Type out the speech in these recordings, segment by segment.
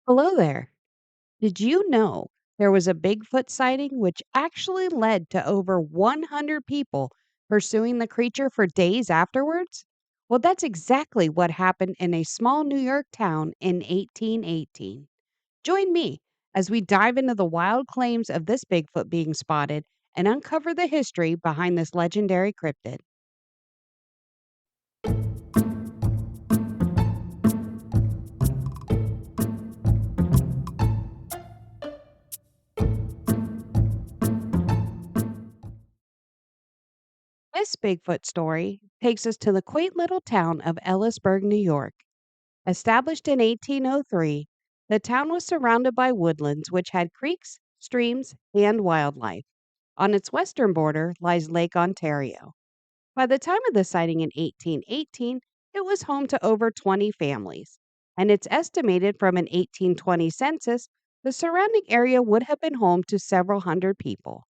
Hello there. Did you know there was a Bigfoot sighting which actually led to over 100 people pursuing the creature for days afterwards? Well, that's exactly what happened in a small New York town in 1818. Join me as we dive into the wild claims of this Bigfoot being spotted and uncover the history behind this legendary cryptid. This Bigfoot story takes us to the quaint little town of Ellisburgh, New York. Established in 1803, the town was surrounded by woodlands which had creeks, streams, and wildlife. On its western border lies Lake Ontario. By the time of the sighting in 1818, it was home to over 20 families, and it's estimated from an 1820 census the surrounding area would have been home to several hundred people.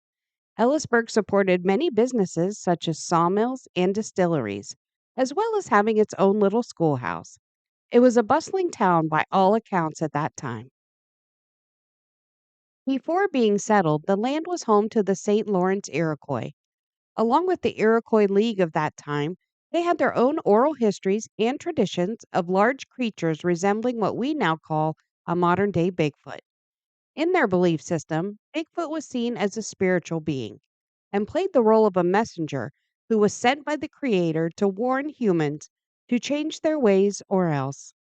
Ellisburg supported many businesses such as sawmills and distilleries, as well as having its own little schoolhouse. It was a bustling town by all accounts at that time. Before being settled, the land was home to the St. Lawrence Iroquois. Along with the Iroquois League of that time, they had their own oral histories and traditions of large creatures resembling what we now call a modern day Bigfoot. In their belief system, Bigfoot was seen as a spiritual being and played the role of a messenger who was sent by the Creator to warn humans to change their ways or else.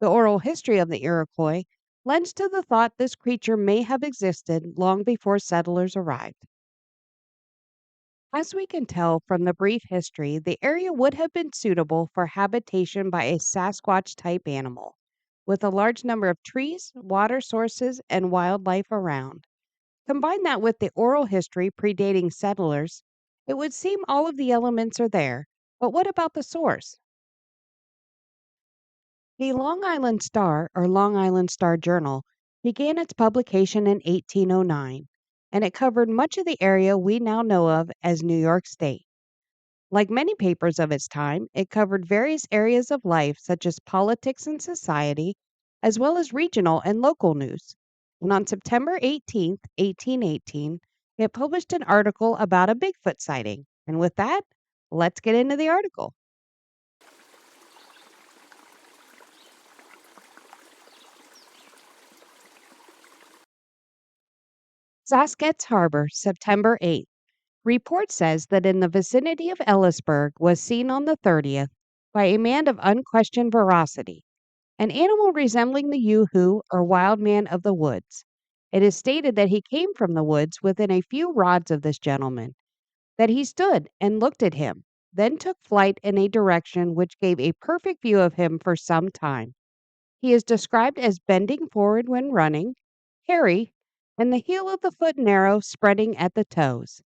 The oral history of the Iroquois lends to the thought this creature may have existed long before settlers arrived. As we can tell from the brief history, the area would have been suitable for habitation by a Sasquatch type animal, with a large number of trees, water sources, and wildlife around. Combine that with the oral history predating settlers, it would seem all of the elements are there. But what about the source? The Long Island Star, or Long Island Star Journal, began its publication in 1809, and it covered much of the area we now know of as New York State. Like many papers of its time, it covered various areas of life, such as politics and society, as well as regional and local news. And on September 18th, 1818, it published an article about a Bigfoot sighting. And with that, let's get into the article. Saskat's Harbor, September 8th. Report says that in the vicinity of Ellisburgh was seen on the 30th by a man of unquestioned veracity, an animal resembling the yoo-hoo or wild man of the woods. It is stated that he came from the woods within a few rods of this gentleman, that he stood and looked at him, then took flight in a direction which gave a perfect view of him for some time. He is described as bending forward when running, hairy, and the heel of the foot narrow, spreading at the toes.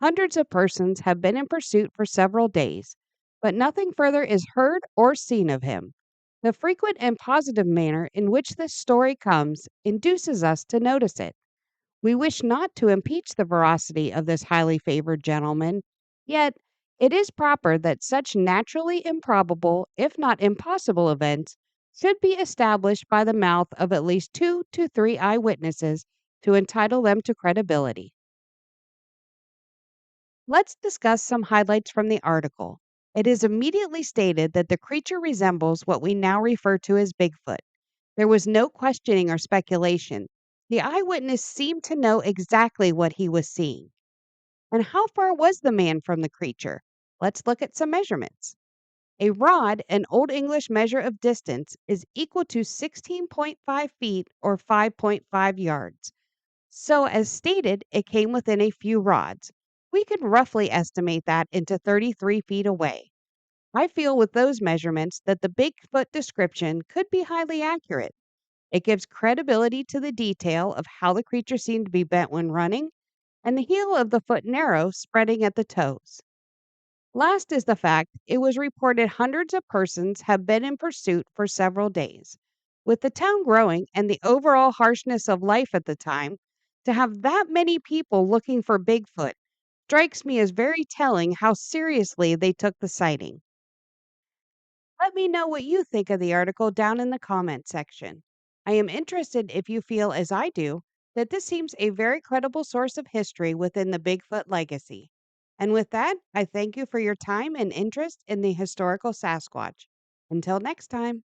Hundreds of persons have been in pursuit for several days, but nothing further is heard or seen of him. The frequent and positive manner in which this story comes induces us to notice it. We wish not to impeach the veracity of this highly favored gentleman, yet it is proper that such naturally improbable, if not impossible events should be established by the mouth of at least 2 to 3 eyewitnesses to entitle them to credibility. Let's discuss some highlights from the article. It is immediately stated that the creature resembles what we now refer to as Bigfoot. There was no questioning or speculation. The eyewitness seemed to know exactly what he was seeing. And how far was the man from the creature? Let's look at some measurements. A rod, an Old English measure of distance, is equal to 16.5 feet or 5.5 yards. So, as stated, it came within a few rods. We could roughly estimate that into 33 feet away. I feel with those measurements that the Bigfoot description could be highly accurate. It gives credibility to the detail of how the creature seemed to be bent when running, and the heel of the foot narrow, spreading at the toes. Last is the fact it was reported hundreds of persons have been in pursuit for several days. With the town growing and the overall harshness of life at the time, to have that many people looking for Bigfoot strikes me as very telling how seriously they took the sighting. Let me know what you think of the article down in the comment section. I am interested if you feel, as I do, that this seems a very credible source of history within the Bigfoot legacy. And with that, I thank you for your time and interest in the historical Sasquatch. Until next time.